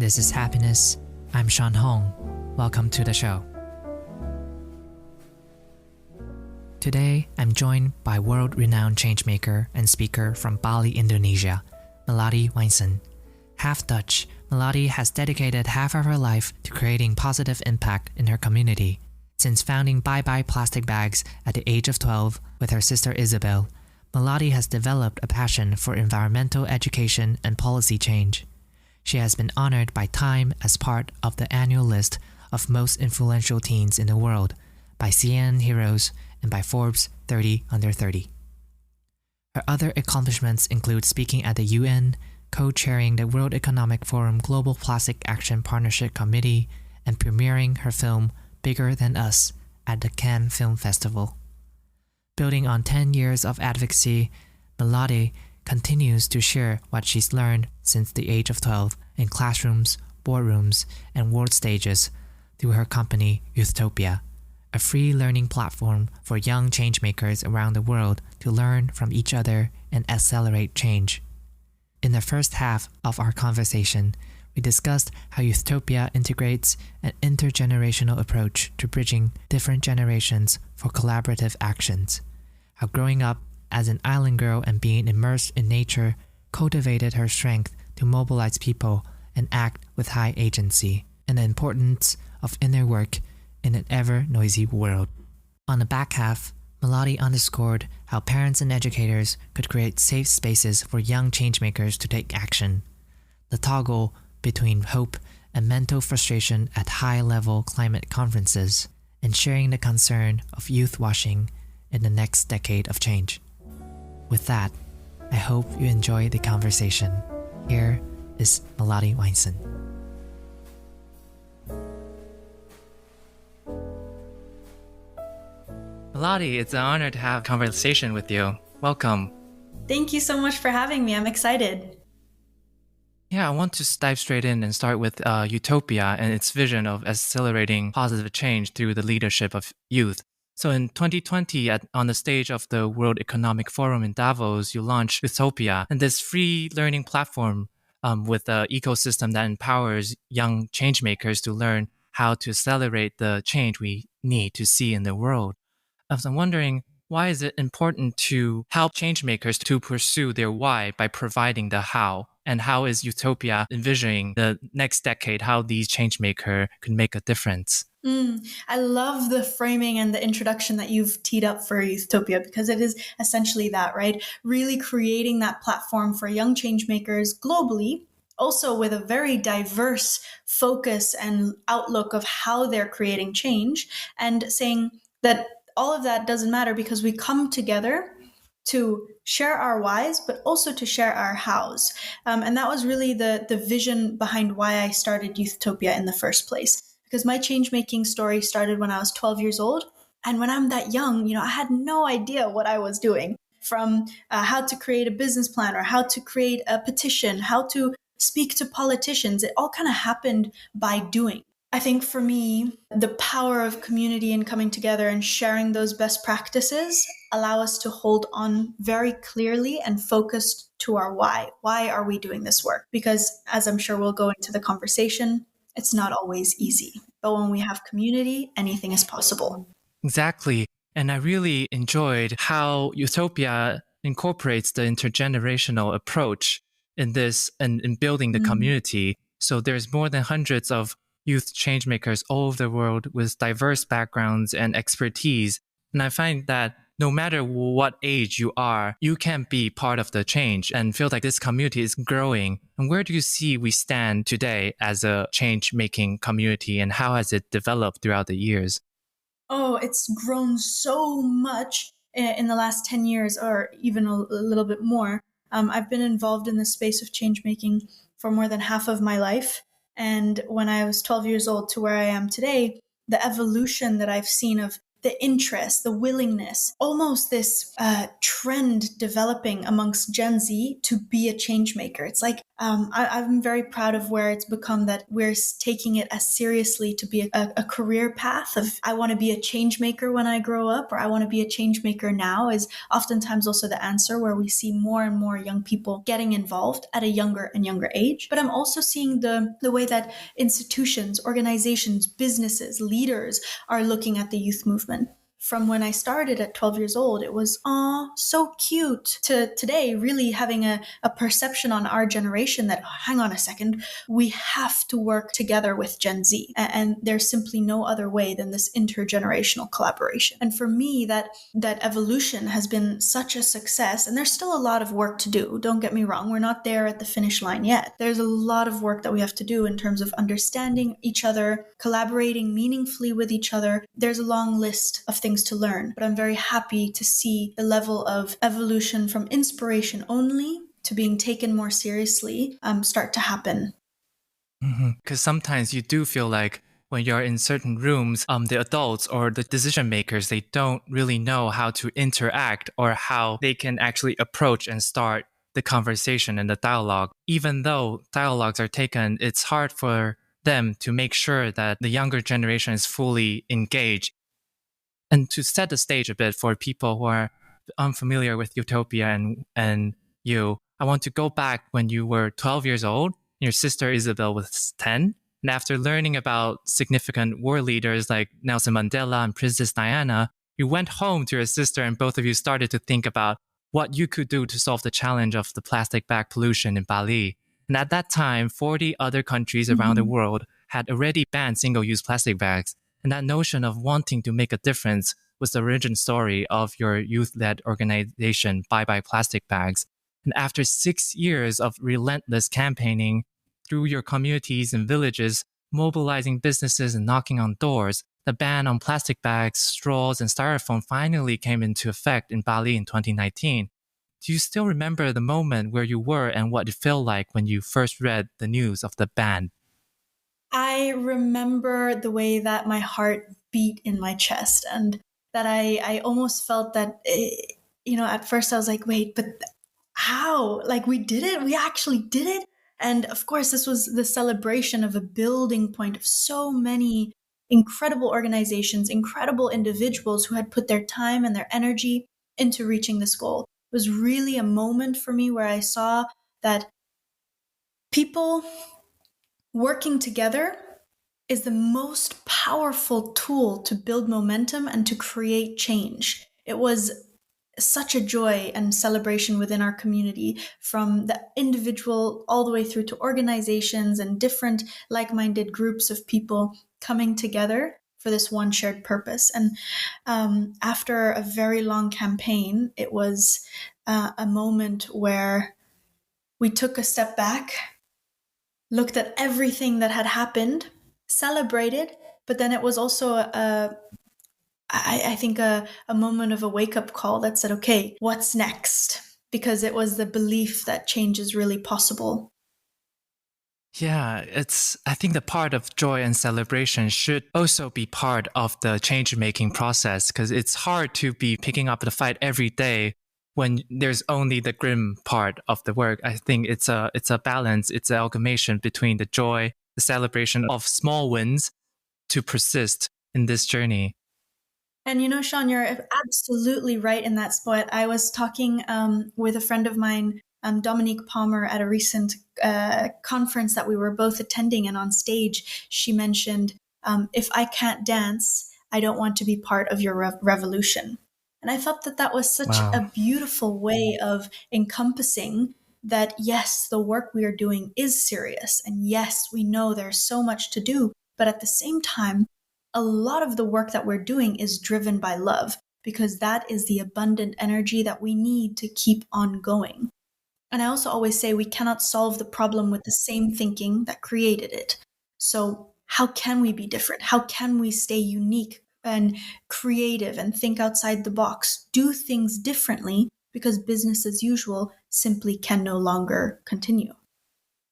This is Happenus. I'm Shawn. Welcome to the show. Today, I'm joined by world-renowned changemaker and speaker from Bali, Indonesia, Melati Wijsen. Half Dutch, Melati has dedicated half of her life to creating positive impact in her community. Since founding Bye Bye Plastic Bags at the age of 12 with her sister Isabel, Melati has developed a passion for environmental education and policy change. She has been honored by Time as part of the annual list of most influential teens in the world, by CNN Heroes, and by Forbes 30 Under 30. Her other accomplishments include speaking at the UN, co-chairing the World Economic Forum Global Plastic Action Partnership Committee, and premiering her film Bigger Than Us at the Cannes Film Festival. Building on 10 years of advocacy, Melati continues to share what she's learned since the age of 12 in classrooms, boardrooms, and world stages through her company YOUTHTOPIA, a free learning platform for young changemakers around the world to learn from each other and accelerate change. In the first half of our conversation, we discussed how YOUTHTOPIA integrates an intergenerational approach to bridging different generations for collaborative actions, how growing up as an island girl and being immersed in nature cultivated her strength to mobilize people and act with high agency, and the importance of inner work in an ever-noisy world. On the back half, Melati underscored how parents and educators could create safe spaces for young changemakers to take action, the toggle between hope and mental frustration at high-level climate conferences, and sharing the concern of youth washing in the next decade of change. With that, I hope you enjoy the conversation. Here is Melati Wijsen. Melati, it's an honor to have a conversation with you. Welcome. Thank you so much for having me. I'm excited. Yeah, I want to dive straight in and start with YOUTHTOPIA and its vision of accelerating positive change through the leadership of youth. So in 2020, on the stage of the World Economic Forum in Davos, you launched YOUTHTOPIA, and this free learning platform with an ecosystem that empowers young changemakers to learn how to accelerate the change we need to see in the world. I'm wondering, why is it important to help changemakers to pursue their why by providing the how? And how is YOUTHTOPIA envisioning the next decade, how these changemakers could make a difference? I love the framing and the introduction that you've teed up for YOUTHTOPIA, because it is essentially that, right? Really creating that platform for young changemakers globally, also with a very diverse focus and outlook of how they're creating change, and saying that all of that doesn't matter because we come together to share our whys, but also to share our hows. And that was really the vision behind why I started YOUTHTOPIA in the first place. Because my change-making story started when I was 12 years old. And when I'm that young, I had no idea what I was doing, from how to create a business plan or how to create a petition, how to speak to politicians. It all kind of happened by doing. I think for me, the power of community and coming together and sharing those best practices allow us to hold on very clearly and focused to our why. Why are we doing this work? Because as I'm sure we'll go into the conversation, it's not always easy. But when we have community, anything is possible. Exactly. And I really enjoyed how YOUTHTOPIA incorporates the intergenerational approach in this and in building the community. So there's more than hundreds of youth changemakers all over the world with diverse backgrounds and expertise. And I find that no matter what age you are, you can be part of the change and feel like this community is growing. And where do you see we stand today as a change-making community, and how has it developed throughout the years? Oh, it's grown so much in the last 10 years, or even a little bit more. I've been involved in the space of change-making for more than half of my life. And when I was 12 years old to where I am today, the evolution that I've seen of the interest, the willingness, almost this trend developing amongst Gen Z to be a change maker. It's like I'm very proud of where it's become, that we're taking it as seriously to be a career path of, I want to be a change maker when I grow up, or I want to be a change maker now, is oftentimes also the answer, where we see more and more young people getting involved at a younger and younger age. But I'm also seeing the way that institutions, organizations, businesses, leaders are looking at the youth movement. From when I started at 12 years old, it was, so cute, to today really having a perception on our generation that, hang on a second, we have to work together with Gen Z. And there's simply no other way than this intergenerational collaboration. And for me, that evolution has been such a success. And there's still a lot of work to do. Don't get me wrong. We're not there at the finish line yet. There's a lot of work that we have to do in terms of understanding each other, collaborating meaningfully with each other. There's a long list of things to learn, but I'm very happy to see the level of evolution from inspiration only to being taken more seriously start to happen. Because sometimes you do feel like when you're in certain rooms, the adults or the decision makers, they don't really know how to interact or how they can actually approach and start the conversation and the dialogue. Even though dialogues are taken, it's hard for them to make sure that the younger generation is fully engaged. And to set the stage a bit for people who are unfamiliar with YOUTHTOPIA and you, I want to go back when you were 12 years old, your sister Isabel was 10. And after learning about significant world leaders like Nelson Mandela and Princess Diana, you went home to your sister and both of you started to think about what you could do to solve the challenge of the plastic bag pollution in Bali. And at that time, 40 other countries around the world had already banned single-use plastic bags. And that notion of wanting to make a difference was the origin story of your youth-led organization, Bye Bye Plastic Bags. And after 6 years of relentless campaigning through your communities and villages, mobilizing businesses and knocking on doors, the ban on plastic bags, straws, and styrofoam finally came into effect in Bali in 2019. Do you still remember the moment where you were and what it felt like when you first read the news of the ban? I remember the way that my heart beat in my chest, and that I almost felt that, at first I was like, wait, but how? Like, we did it? We actually did it? And of course, this was the celebration of a building point of so many incredible organizations, incredible individuals who had put their time and their energy into reaching this goal. It was really a moment for me where I saw that people working together is the most powerful tool to build momentum and to create change. It was such a joy and celebration within our community, from the individual all the way through to organizations and different like-minded groups of people coming together for this one shared purpose. And after a very long campaign, it was a moment where we took a step back, looked at everything that had happened, celebrated, but then it was also I think a moment of a wake-up call that said, okay, what's next? Because it was the belief that change is really possible. Yeah, I think the part of joy and celebration should also be part of the change-making process, because it's hard to be picking up the fight every day when there's only the grim part of the work. I think it's a balance, it's an amalgamation between the joy, the celebration of small wins to persist in this journey. And Shawn, you're absolutely right in that spot. I was talking with a friend of mine, Dominique Palmer, at a recent conference that we were both attending, and on stage, she mentioned, if I can't dance, I don't want to be part of your revolution. And I thought that was such a beautiful way of encompassing that, yes, the work we are doing is serious. And yes, we know there's so much to do. But at the same time, a lot of the work that we're doing is driven by love, because that is the abundant energy that we need to keep on going. And I also always say we cannot solve the problem with the same thinking that created it. So how can we be different? How can we stay unique and creative and think outside the box, do things differently, because business as usual simply can no longer continue?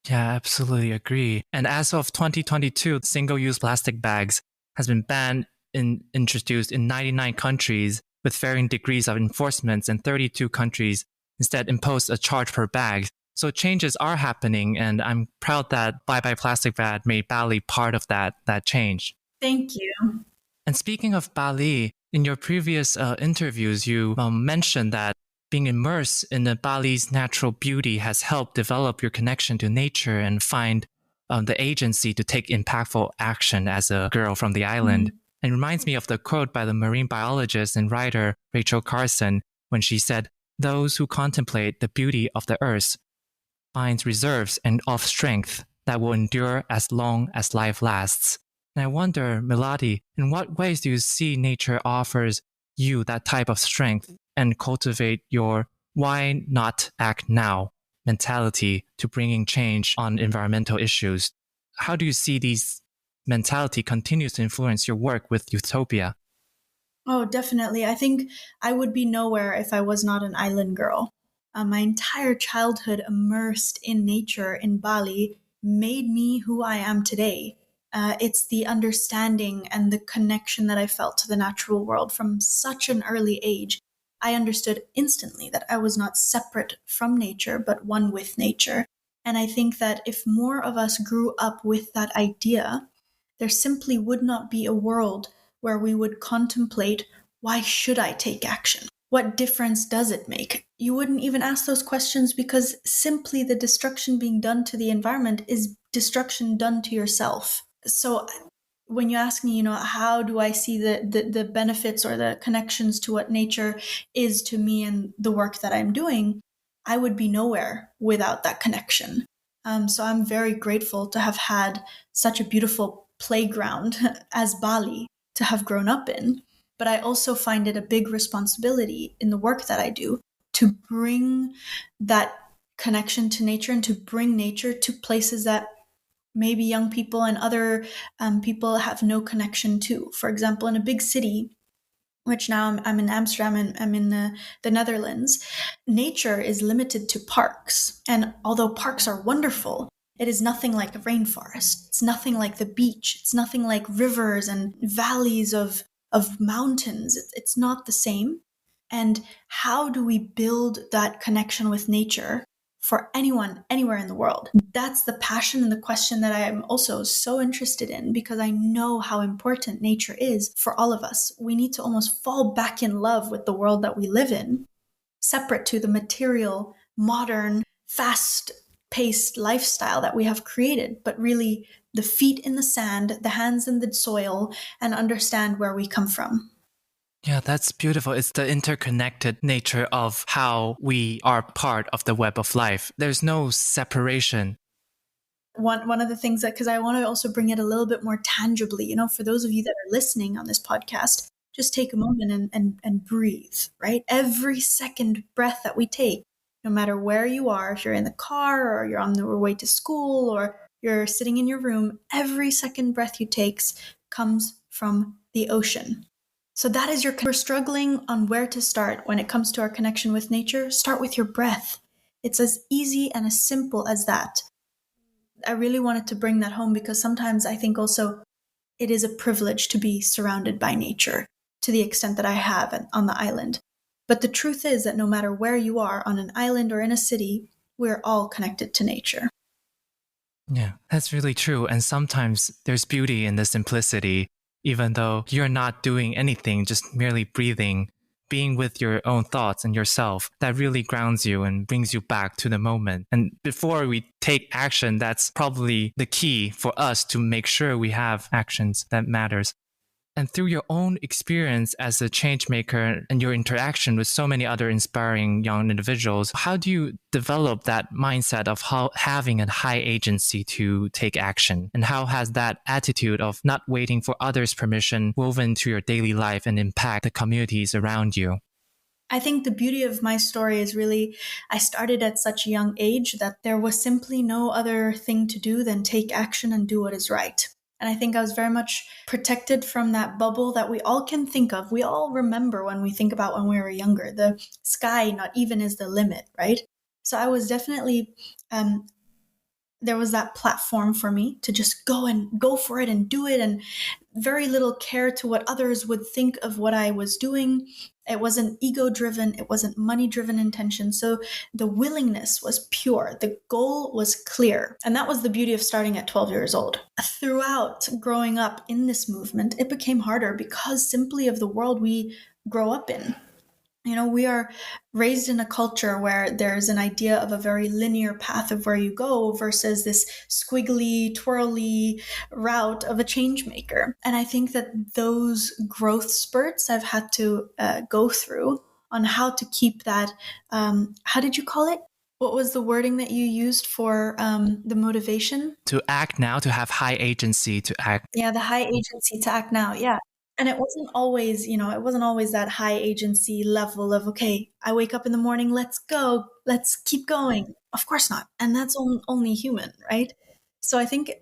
Yeah, absolutely agree. And as of 2022, single-use plastic bags has been banned introduced in 99 countries with varying degrees of enforcements, and 32 countries instead imposed a charge per bag. So changes are happening, and I'm proud that Bye Bye Plastic Bag made Bali part of that change. Thank you. And speaking of Bali, in your previous interviews, you mentioned that being immersed in the Bali's natural beauty has helped develop your connection to nature and find the agency to take impactful action as a girl from the island. Mm-hmm. And it reminds me of the quote by the marine biologist and writer Rachel Carson when she said, "Those who contemplate the beauty of the earth find reserves and of strength that will endure as long as life lasts." And I wonder, Melati, in what ways do you see nature offers you that type of strength and cultivate your why not act now mentality to bringing change on environmental issues? How do you see these mentality continues to influence your work with Youthotopia? Oh, definitely. I think I would be nowhere if I was not an island girl. My entire childhood immersed in nature in Bali made me who I am today. It's the understanding and the connection that I felt to the natural world from such an early age. I understood instantly that I was not separate from nature, but one with nature. And I think that if more of us grew up with that idea, there simply would not be a world where we would contemplate, why should I take action? What difference does it make? You wouldn't even ask those questions because simply the destruction being done to the environment is destruction done to yourself. So when you ask me, how do I see the benefits or the connections to what nature is to me and the work that I'm doing, I would be nowhere without that connection. So I'm very grateful to have had such a beautiful playground as Bali to have grown up in. But I also find it a big responsibility in the work that I do to bring that connection to nature and to bring nature to places that maybe young people and other people have no connection to. For example, in a big city, which now I'm in Amsterdam and I'm in the Netherlands, nature is limited to parks. And although parks are wonderful, it is nothing like a rainforest. It's nothing like the beach. It's nothing like rivers and valleys of mountains. It's not the same. And how do we build that connection with nature for anyone, anywhere in the world? That's the passion and the question that I am also so interested in, because I know how important nature is for all of us. We need to almost fall back in love with the world that we live in, separate to the material, modern, fast-paced lifestyle that we have created, but really the feet in the sand, the hands in the soil, and understand where we come from. Yeah, that's beautiful. It's the interconnected nature of how we are part of the web of life. There's no separation. One of the things that, because I want to also bring it a little bit more tangibly, for those of you that are listening on this podcast, just take a moment and breathe, right? Every second breath that we take, no matter where you are, if you're in the car or you're on your way to school or you're sitting in your room, every second breath you take comes from the ocean. So that is we're struggling on where to start when it comes to our connection with nature. Start with your breath. It's as easy and as simple as that. I really wanted to bring that home because sometimes I think also it is a privilege to be surrounded by nature to the extent that I have on the island. But the truth is that no matter where you are on an island or in a city, we're all connected to nature. Yeah, that's really true. And sometimes there's beauty in the simplicity, even though you're not doing anything, just merely breathing, being with your own thoughts and yourself. That really grounds you and brings you back to the moment. And before we take action, that's probably the key for us to make sure we have actions that matters. And through your own experience as a change maker and your interaction with so many other inspiring young individuals, how do you develop that mindset of having a high agency to take action? And how has that attitude of not waiting for others' permission woven into your daily life and impact the communities around you? I think the beauty of my story is really, I started at such a young age that there was simply no other thing to do than take action and do what is right. And I think I was very much protected from that bubble that we all can think of. We all remember when we think about when we were younger, the sky not even is the limit, right? So I was definitely there was that platform for me to just go for it and do it, and very little care to what others would think of what I was doing. It wasn't ego driven, it wasn't money driven intention. So the willingness was pure, the goal was clear. And that was the beauty of starting at 12 years old. Throughout growing up in this movement, it became harder because simply of the world we grow up in. You know, we are raised in a culture where there's an idea of a very linear path of where you go versus this squiggly, twirly route of a change maker. And I think that those growth spurts I've had to go through on how to keep that. How did you call it? What was the wording that you used for the motivation? To act now, to have high agency to act. Yeah, the high agency to act now. Yeah. And it wasn't always, it wasn't always that high agency level of, okay, I wake up in the morning, let's go, let's keep going. Of course not. And that's only human, right? So I think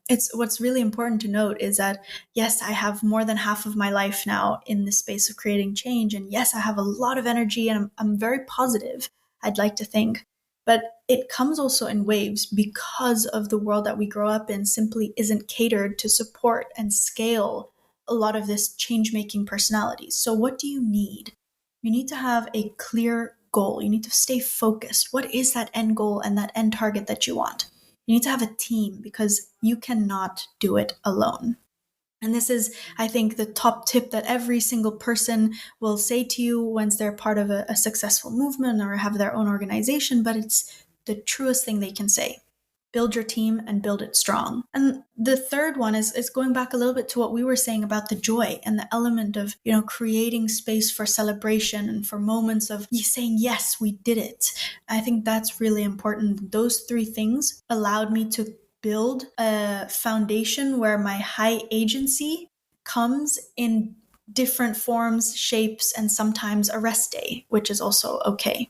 it's what's really important to note is that, yes, I have more than half of my life now in the space of creating change. And yes, I have a lot of energy and I'm very positive, I'd like to think. But it comes also in waves because of the world that we grow up in simply isn't catered to support and scale a lot of this change-making personalities. So what do you need? You need to have a clear goal. You need to stay focused. What is that end goal and that end target that you want? You need to have a team because you cannot do it alone. And this is, I think, the top tip that every single person will say to you once they're part of a successful movement or have their own organization, but it's the truest thing they can say. Build your team and build it strong. And the third one is going back a little bit to what we were saying about the joy and the element of, creating space for celebration and for moments of saying, yes, we did it. I think that's really important. Those three things allowed me to build a foundation where my high agency comes in different forms, shapes, and sometimes a rest day, which is also okay.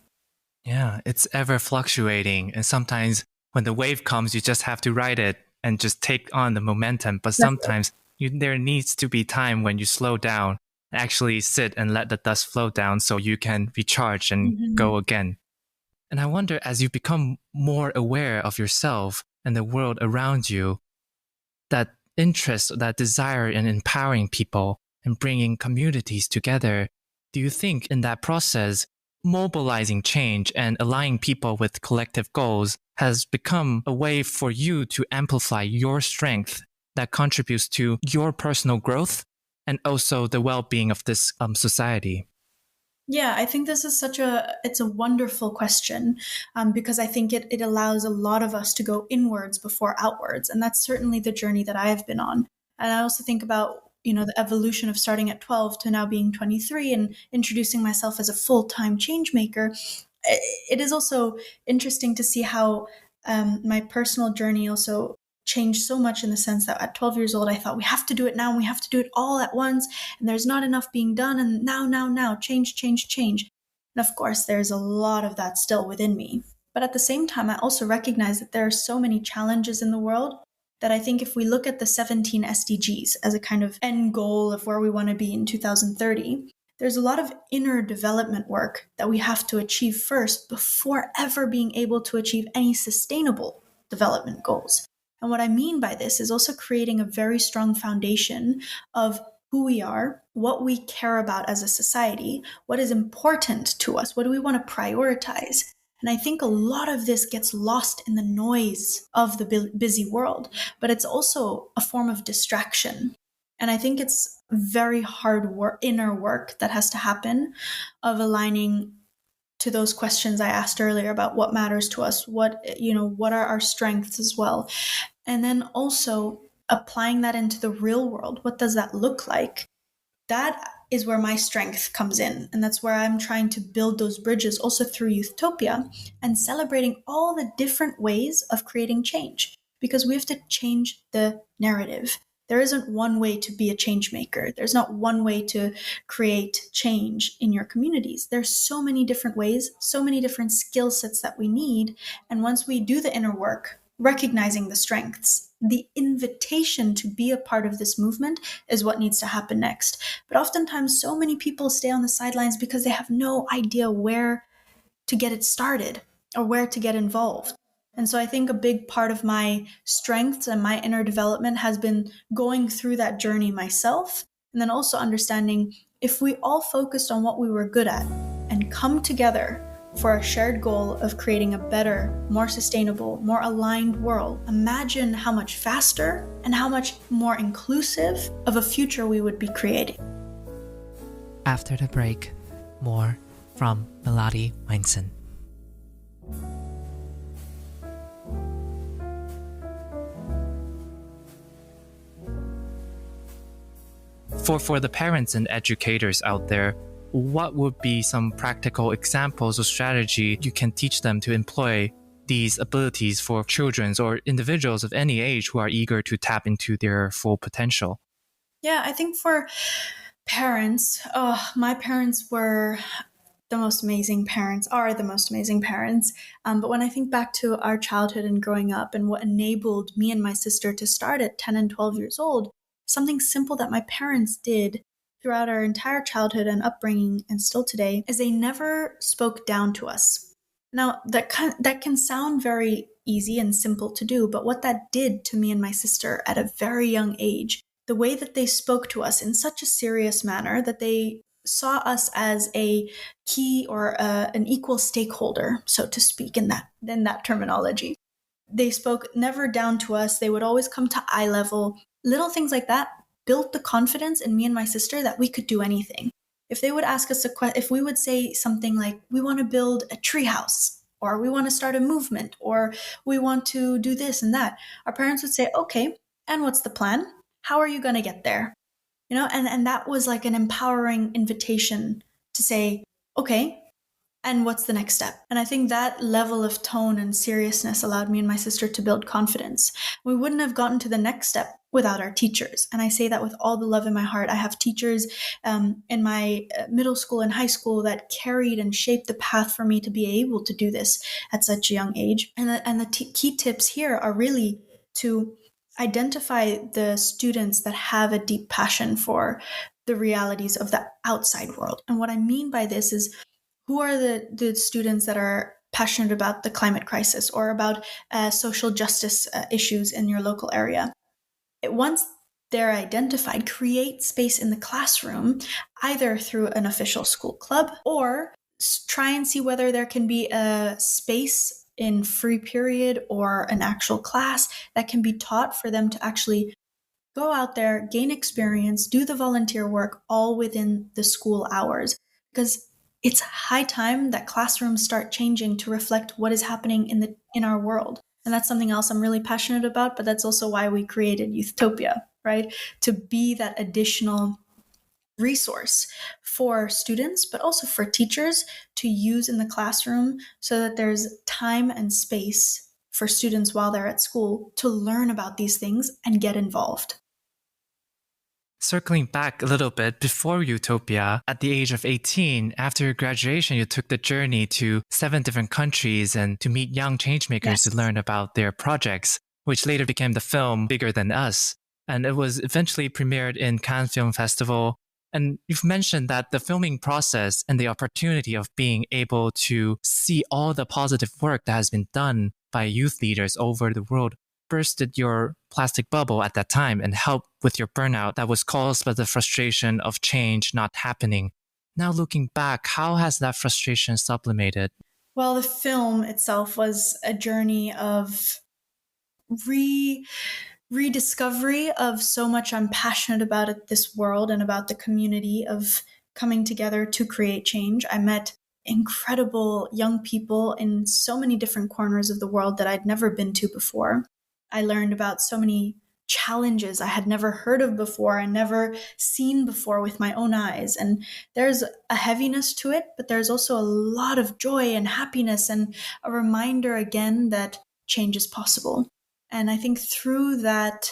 Yeah, it's ever fluctuating. And sometimes when the wave comes, you just have to ride it and just take on the momentum. But sometimes there needs to be time when you slow down, actually sit and let the dust flow down so you can recharge and go again. And I wonder, as you become more aware of yourself and the world around you, that interest, that desire in empowering people and bringing communities together, do you think in that process, mobilizing change and aligning people with collective goals has become a way for you to amplify your strength that contributes to your personal growth and also the well-being of this society? Yeah, I think this is it's a wonderful question because I think it allows a lot of us to go inwards before outwards. And that's certainly the journey that I have been on. And I also think about, the evolution of starting at 12 to now being 23 and introducing myself as a full-time change maker. It is also interesting to see how my personal journey also changed so much in the sense that at 12 years old, I thought we have to do it now and we have to do it all at once. And there's not enough being done. And now, change. And of course, there's a lot of that still within me. But at the same time, I also recognize that there are so many challenges in the world that I think if we look at the 17 SDGs as a kind of end goal of where we want to be in 2030, there's a lot of inner development work that we have to achieve first before ever being able to achieve any sustainable development goals. And what I mean by this is also creating a very strong foundation of who we are, what we care about as a society, what is important to us, what do we want to prioritize. And I think a lot of this gets lost in the noise of the busy world, but it's also a form of distraction. And I think it's very hard inner work that has to happen of aligning to those questions I asked earlier about what matters to us, what are our strengths as well. And then also applying that into the real world. What does that look like? That is where my strength comes in. And that's where I'm trying to build those bridges also through Youthtopia and celebrating all the different ways of creating change, because we have to change the narrative. There isn't one way to be a change maker. There's not one way to create change in your communities. There's so many different ways, so many different skill sets that we need. And once we do the inner work, recognizing the strengths, the invitation to be a part of this movement is what needs to happen next. But oftentimes, so many people stay on the sidelines because they have no idea where to get it started or where to get involved. And so I think a big part of my strengths and my inner development has been going through that journey myself, and then also understanding if we all focused on what we were good at and come together for a shared goal of creating a better, more sustainable, more aligned world, imagine how much faster and how much more inclusive of a future we would be creating. After the break, more from Melati Wijsen. For the parents and educators out there, what would be some practical examples or strategy you can teach them to employ these abilities for children or individuals of any age who are eager to tap into their full potential? Yeah, I think for parents, my parents were the most amazing parents, are the most amazing parents. But when I think back to our childhood and growing up and what enabled me and my sister to start at 10 and 12 years old, something simple that my parents did throughout our entire childhood and upbringing and still today is they never spoke down to us. Now, that can sound very easy and simple to do, but what that did to me and my sister at a very young age, the way that they spoke to us in such a serious manner that they saw us as a key or an equal stakeholder, so to speak, in that terminology. They spoke never down to us. They would always come to eye level. Little things like that built the confidence in me and my sister that we could do anything. If they would ask us if we would say something like, we want to build a tree house, or we want to start a movement, or we want to do this and that, our parents would say, okay, and what's the plan? How are you going to get there? And that was like an empowering invitation to say, okay, and what's the next step? And I think that level of tone and seriousness allowed me and my sister to build confidence. We wouldn't have gotten to the next step without our teachers. And I say that with all the love in my heart. I have teachers in my middle school and high school that carried and shaped the path for me to be able to do this at such a young age. And the key tips here are really to identify the students that have a deep passion for the realities of the outside world. And what I mean by this is, who are the students that are passionate about the climate crisis or about social justice issues in your local area? Once they're identified, create space in the classroom, either through an official school club, or try and see whether there can be a space in free period or an actual class that can be taught for them to actually go out there, gain experience, do the volunteer work, all within the school hours. Because it's high time that classrooms start changing to reflect what is happening in our world. And that's something else I'm really passionate about, but that's also why we created YOUTHTOPIA, right? To be that additional resource for students, but also for teachers to use in the classroom so that there's time and space for students while they're at school to learn about these things and get involved. Circling back a little bit, before YOUTHTOPIA, at the age of 18, after graduation, you took the journey to 7 different countries and to meet young changemakers Yes. to learn about their projects, which later became the film Bigger Than Us. And it was eventually premiered in Cannes Film Festival. And you've mentioned that the filming process and the opportunity of being able to see all the positive work that has been done by youth leaders over the world bursted your plastic bubble at that time and helped with your burnout that was caused by the frustration of change not happening. Now looking back, how has that frustration sublimated? Well, the film itself was a journey of rediscovery of so much I'm passionate about this world and about the community of coming together to create change. I met incredible young people in so many different corners of the world that I'd never been to before. I learned about so many challenges I had never heard of before and never seen before with my own eyes. And there's a heaviness to it, but there's also a lot of joy and happiness and a reminder again that change is possible. And I think through that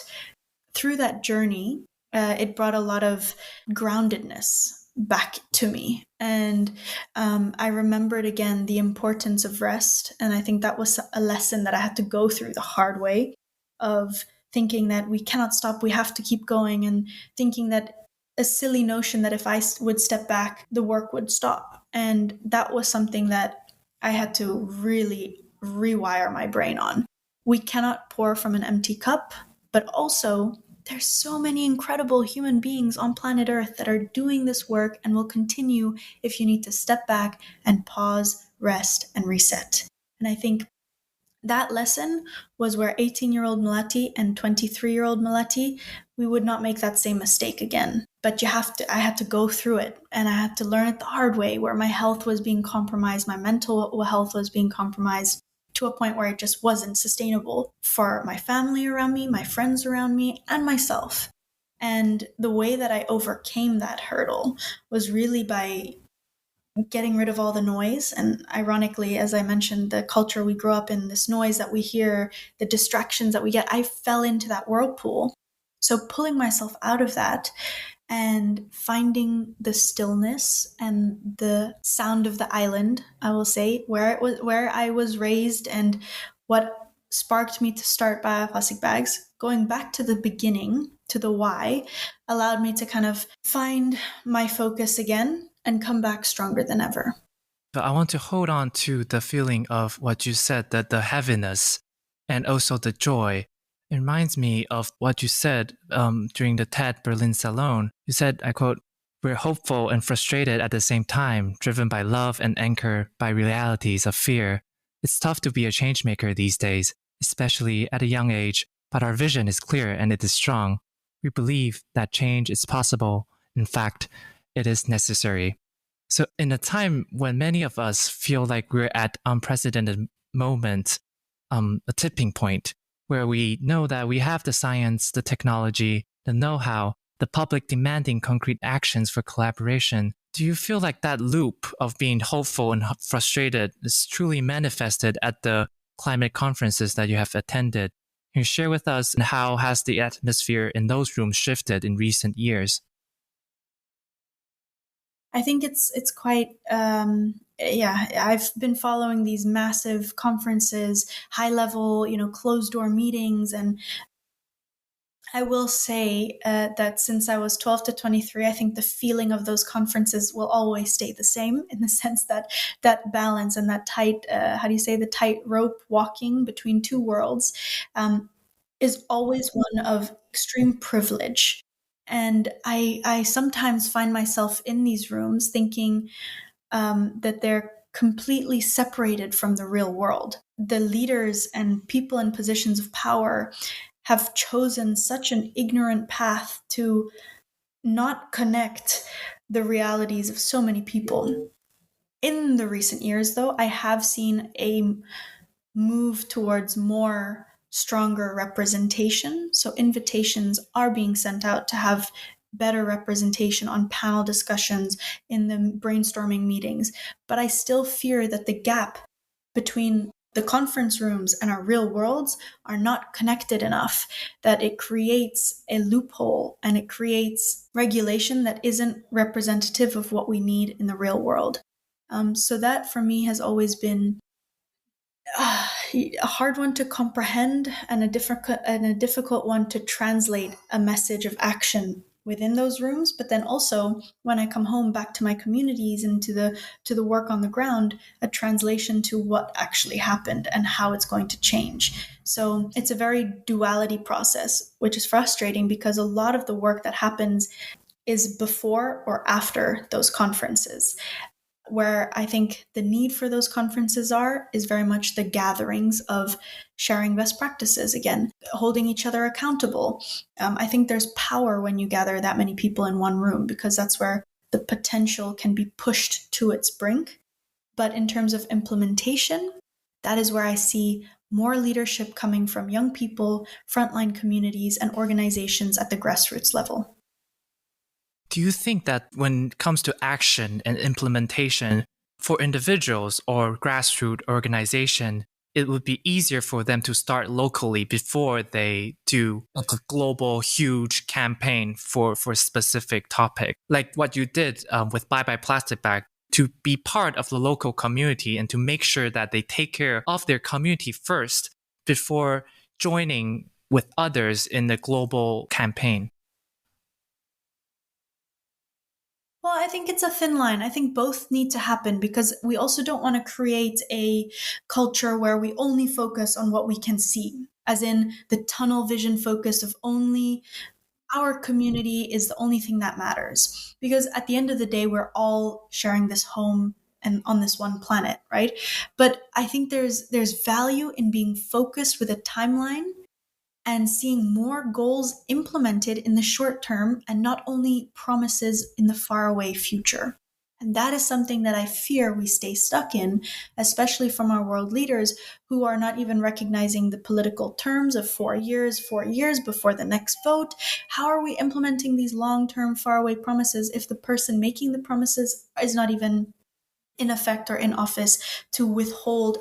journey, it brought a lot of groundedness back to me. And I remembered again the importance of rest. And I think that was a lesson that I had to go through the hard way, of thinking that we cannot stop, we have to keep going, and thinking that a silly notion that if I would step back, the work would stop. And that was something that I had to really rewire my brain on. We cannot pour from an empty cup, but also there's so many incredible human beings on planet Earth that are doing this work and will continue if you need to step back and pause, rest, and reset. And I think that lesson was where 18-year-old Melati and 23-year-old Melati, we would not make that same mistake again. But I had to go through it, and I had to learn it the hard way, where my health was being compromised, my mental health was being compromised to a point where it just wasn't sustainable for my family around me, my friends around me, and myself. And the way that I overcame that hurdle was really by getting rid of all the noise. And ironically, as I mentioned, the culture we grew up in, this noise that we hear, the distractions that we get, I fell into that whirlpool. So pulling myself out of that and finding the stillness and the sound of the island, I will say, where I was raised and what sparked me to start bioplastic bags, going back to the beginning, to the why, allowed me to kind of find my focus again and come back stronger than ever. So I want to hold on to the feeling of what you said, that the heaviness and also the joy. It reminds me of what you said during the TED Berlin Salon. You said, I quote, "We're hopeful and frustrated at the same time, driven by love and anchored by realities of fear. It's tough to be a changemaker these days, especially at a young age, but our vision is clear and it is strong. We believe that change is possible. In fact, it is necessary." So in a time when many of us feel like we're at unprecedented moment, a tipping point, where we know that we have the science, the technology, the know-how, the public demanding concrete actions for collaboration, do you feel like that loop of being hopeful and frustrated is truly manifested at the climate conferences that you have attended? Can you share with us how has the atmosphere in those rooms shifted in recent years? I think it's quite I've been following these massive conferences, high level, closed door meetings, and I will say that since I was 12 to 23, I think the feeling of those conferences will always stay the same, in the sense that that balance and that tight, the tightrope walking between two worlds is always one of extreme privilege. And I sometimes find myself in these rooms thinking that they're completely separated from the real world. The leaders and people in positions of power have chosen such an ignorant path to not connect the realities of so many people. In the recent years, though, I have seen a move towards more stronger representation. So invitations are being sent out to have better representation on panel discussions, in the brainstorming meetings. But I still fear that the gap between the conference rooms and our real worlds are not connected enough, that it creates a loophole and it creates regulation that isn't representative of what we need in the real world. So that for me has always been a hard one to comprehend, and a difficult one to translate a message of action within those rooms. But then also, when I come home back to my communities and to the work on the ground, a translation to what actually happened and how it's going to change. So it's a very duality process, which is frustrating because a lot of the work that happens is before or after those conferences. Where I think the need for those conferences is very much the gatherings of sharing best practices, again, holding each other accountable. I think there's power when you gather that many people in one room, because that's where the potential can be pushed to its brink. But in terms of implementation, that is where I see more leadership coming from young people, frontline communities, and organizations at the grassroots level. Do you think that when it comes to action and implementation for individuals or grassroots organization, it would be easier for them to start locally before they do a global huge campaign for a specific topic, like what you did with Bye Bye Plastic Bag, to be part of the local community and to make sure that they take care of their community first before joining with others in the global campaign? Well, I think it's a thin line. I think both need to happen because we also don't want to create a culture where we only focus on what we can see, as in the tunnel vision focus of only our community is the only thing that matters. Because at the end of the day, we're all sharing this home and on this one planet, right? But I think there's value in being focused with a timeline and seeing more goals implemented in the short term and not only promises in the faraway future. And that is something that I fear we stay stuck in, especially from our world leaders who are not even recognizing the political terms of 4 years before the next vote. How are we implementing these long term, faraway promises if the person making the promises is not even in effect or in office to withhold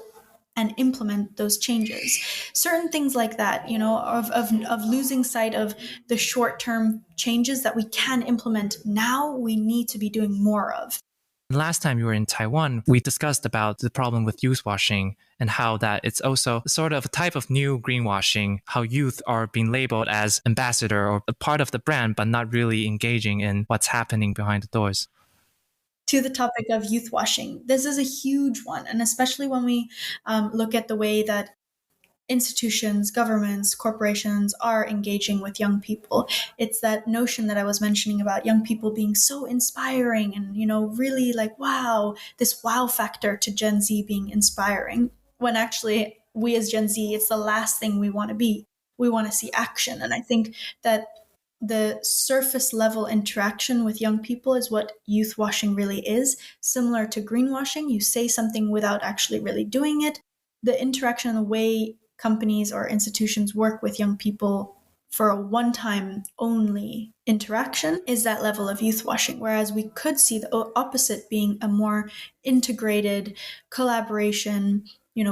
and implement those changes? Certain things like that, of losing sight of the short term changes that we can implement now, we need to be doing more of. Last time you were in Taiwan, we discussed about the problem with youth washing and how that it's also sort of a type of new greenwashing, how youth are being labeled as ambassador or a part of the brand, but not really engaging in what's happening behind the doors. To the topic of youth washing, this is a huge one. And especially when we look at the way that institutions, governments, corporations are engaging with young people. It's that notion that I was mentioning about young people being so inspiring and, really like, wow, this wow factor to Gen Z being inspiring, when actually we as Gen Z, it's the last thing we want to be. We want to see action. And I think that the surface level interaction with young people is what youth washing really is. Similar to greenwashing, you say something without actually really doing it. The interaction, the way companies or institutions work with young people for a one-time only interaction is that level of youth washing, whereas we could see the opposite being a more integrated collaboration,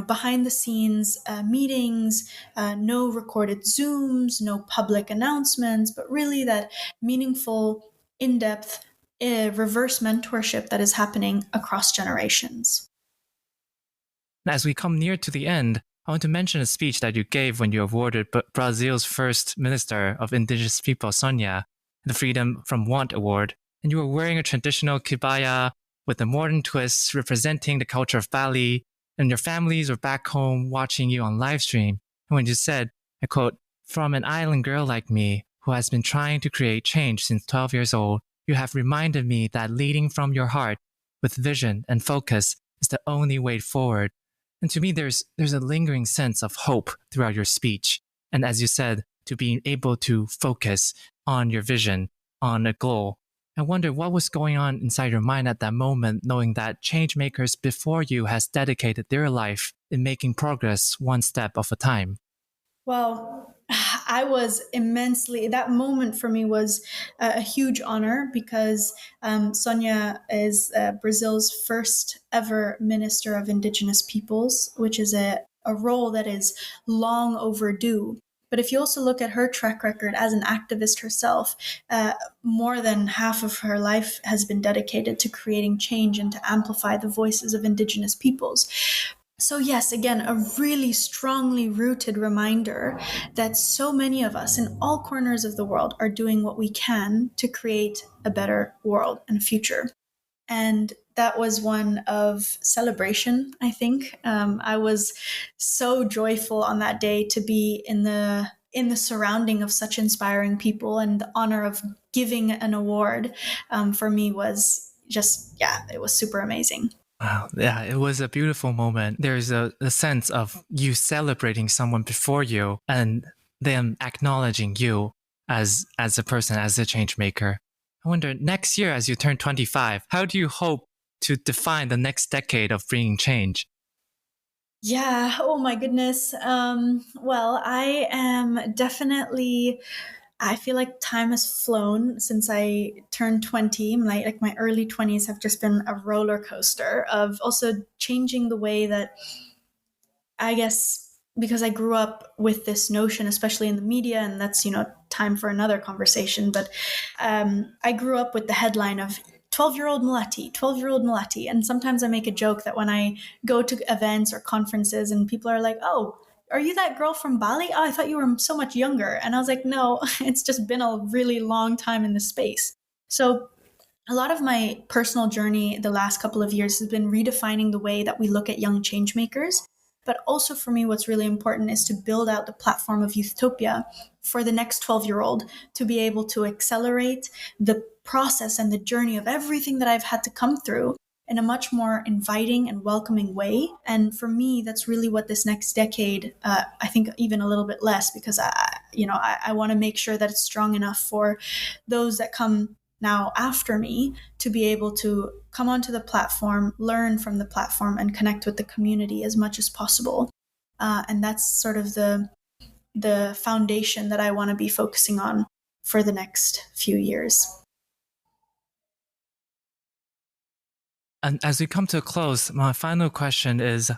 behind the scenes meetings, no recorded Zooms, no public announcements, but really that meaningful, in-depth reverse mentorship that is happening across generations. As we come near to the end, I want to mention a speech that you gave when you awarded Brazil's first Minister of Indigenous People, Sonia, the Freedom from Want Award. And you were wearing a traditional kebaya with a modern twist representing the culture of Bali, and your families were back home watching you on live stream. And when you said, I quote, "From an island girl like me, who has been trying to create change since 12 years old, you have reminded me that leading from your heart with vision and focus is the only way forward." And to me, there's a lingering sense of hope throughout your speech. And as you said, to being able to focus on your vision, on a goal. I wonder what was going on inside your mind at that moment, knowing that change makers before you has dedicated their life in making progress one step of a time. Well, I was that moment for me was a huge honor because Sonia is Brazil's first ever Minister of Indigenous Peoples, which is a role that is long overdue. But if you also look at her track record as an activist herself, more than half of her life has been dedicated to creating change and to amplify the voices of Indigenous peoples. So yes, again, a really strongly rooted reminder that so many of us in all corners of the world are doing what we can to create a better world and future. And that was one of celebration, I think. I was so joyful on that day to be in the surrounding of such inspiring people, and the honor of giving an award for me was just, it was super amazing. Wow, yeah, it was a beautiful moment. There's a sense of you celebrating someone before you and them acknowledging you as a person, as a change maker. I wonder, next year as you turn 25, how do you hope to define the next decade of bringing change? Yeah, oh my goodness. Well, I am definitely, I feel like time has flown since I turned 20. Like my early 20s have just been a roller coaster of also changing the way that, I guess, because I grew up with this notion, especially in the media, and that's, time for another conversation. But I grew up with the headline of 12-year-old Melati, 12-year-old Melati. And sometimes I make a joke that when I go to events or conferences and people are like, "Oh, are you that girl from Bali? Oh, I thought you were so much younger." And I was like, no, it's just been a really long time in this space. So a lot of my personal journey the last couple of years has been redefining the way that we look at young change makers. But also for me, what's really important is to build out the platform of Youthtopia for the next 12-year-old to be able to accelerate the process and the journey of everything that I've had to come through in a much more inviting and welcoming way. And for me, that's really what this next decade, I think even a little bit less, because I want to make sure that it's strong enough for those that come now after me to be able to come onto the platform, learn from the platform, and connect with the community as much as possible. And that's sort of the foundation that I want to be focusing on for the next few years. And as we come to a close, my final question is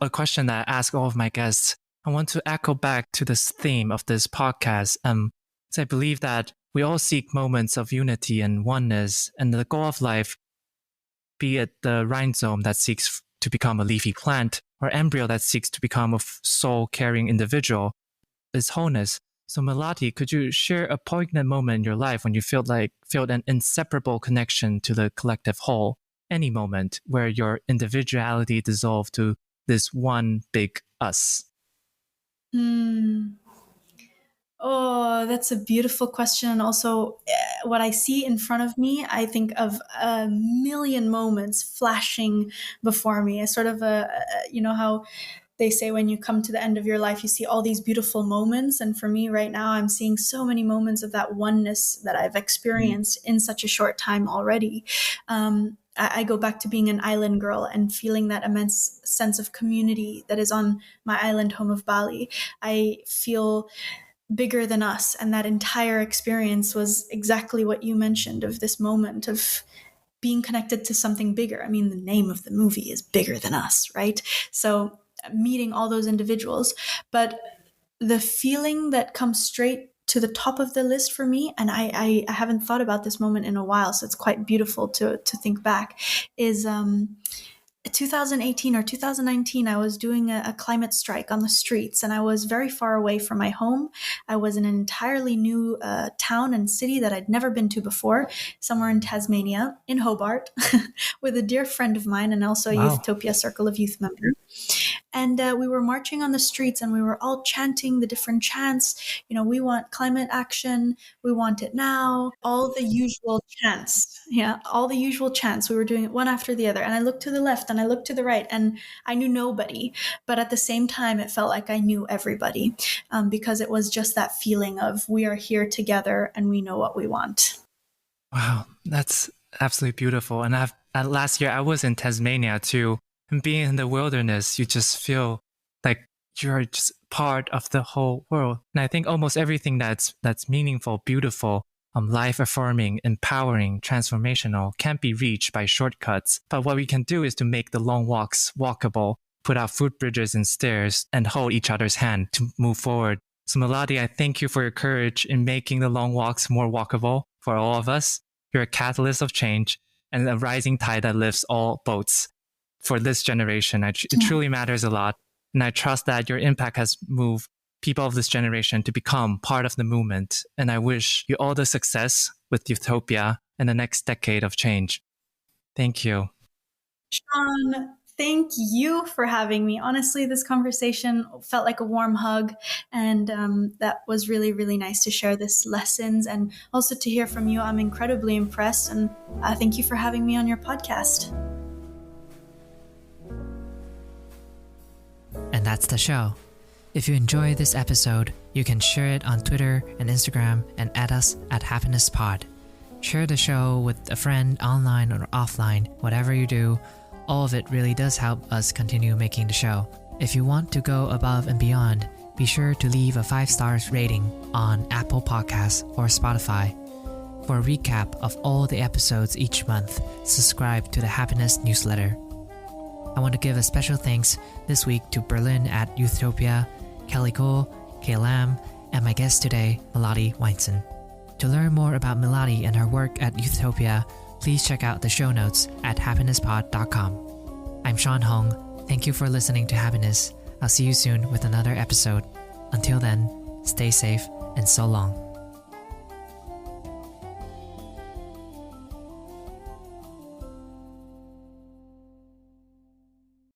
a question that I ask all of my guests. I want to echo back to this theme of this podcast. So I believe that we all seek moments of unity and oneness, and the goal of life, be it the rhizome that seeks to become a leafy plant or embryo that seeks to become a soul-carrying individual, is wholeness. So Melati, could you share a poignant moment in your life when you felt an inseparable connection to the collective whole? Any moment where your individuality dissolved to this one big us? Oh, that's a beautiful question. And also, what I see in front of me, I think of a million moments flashing before me. It's sort of how they say when you come to the end of your life, you see all these beautiful moments. And for me right now, I'm seeing so many moments of that oneness that I've experienced in such a short time already. I go back to being an island girl and feeling that immense sense of community that is on my island home of Bali. I feel bigger than us, and that entire experience was exactly what you mentioned, of this moment of being connected to something bigger. I mean, the name of the movie is Bigger Than Us, right? So meeting all those individuals, but the feeling that comes straight to the top of the list for me, and I haven't thought about this moment in a while, so it's quite beautiful to think back, is 2018 or 2019, I was doing a climate strike on the streets, and I was very far away from my home. I was in an entirely new town and city that I'd never been to before, somewhere in Tasmania, in Hobart, with a dear friend of mine and also a Youthtopia Circle of Youth member. And we were marching on the streets, and we were all chanting the different chants. We want climate action. We want it now. All the usual chants. Yeah, all the usual chants. We were doing it one after the other. And I looked to the left and I looked to the right, and I knew nobody. But at the same time, it felt like I knew everybody, because it was just that feeling of we are here together and we know what we want. Wow, that's absolutely beautiful. And last year I was in Tasmania too. And being in the wilderness, you just feel like you're just part of the whole world. And I think almost everything that's meaningful, beautiful, life-affirming, empowering, transformational can't be reached by shortcuts. But what we can do is to make the long walks walkable, put out footbridges and stairs, and hold each other's hand to move forward. So Melati, I thank you for your courage in making the long walks more walkable for all of us. You're a catalyst of change and a rising tide that lifts all boats. For this generation, it truly matters a lot. And I trust that your impact has moved people of this generation to become part of the movement. And I wish you all the success with Youthtopia and the next decade of change. Thank you. Shawn, thank you for having me. Honestly, this conversation felt like a warm hug. And that was really, really nice to share this lessons and also to hear from you. I'm incredibly impressed. And thank you for having me on your podcast. And that's the show. If you enjoyed this episode, you can share it on Twitter and Instagram and add us at HappenusPod. Share the show with a friend online or offline, whatever you do. All of it really does help us continue making the show. If you want to go above and beyond, be sure to leave a 5-star rating on Apple Podcasts or Spotify. For a recap of all the episodes each month, subscribe to the Happenus newsletter. I want to give a special thanks this week to Berlin at Youthtopia, Kelly Cole, Kay Lam, and my guest today, Melati Wijsen. To learn more about Melati and her work at Youthtopia, please check out the show notes at happenuspod.com. I'm Shawn Hong. Thank you for listening to Happenus. I'll see you soon with another episode. Until then, stay safe and so long.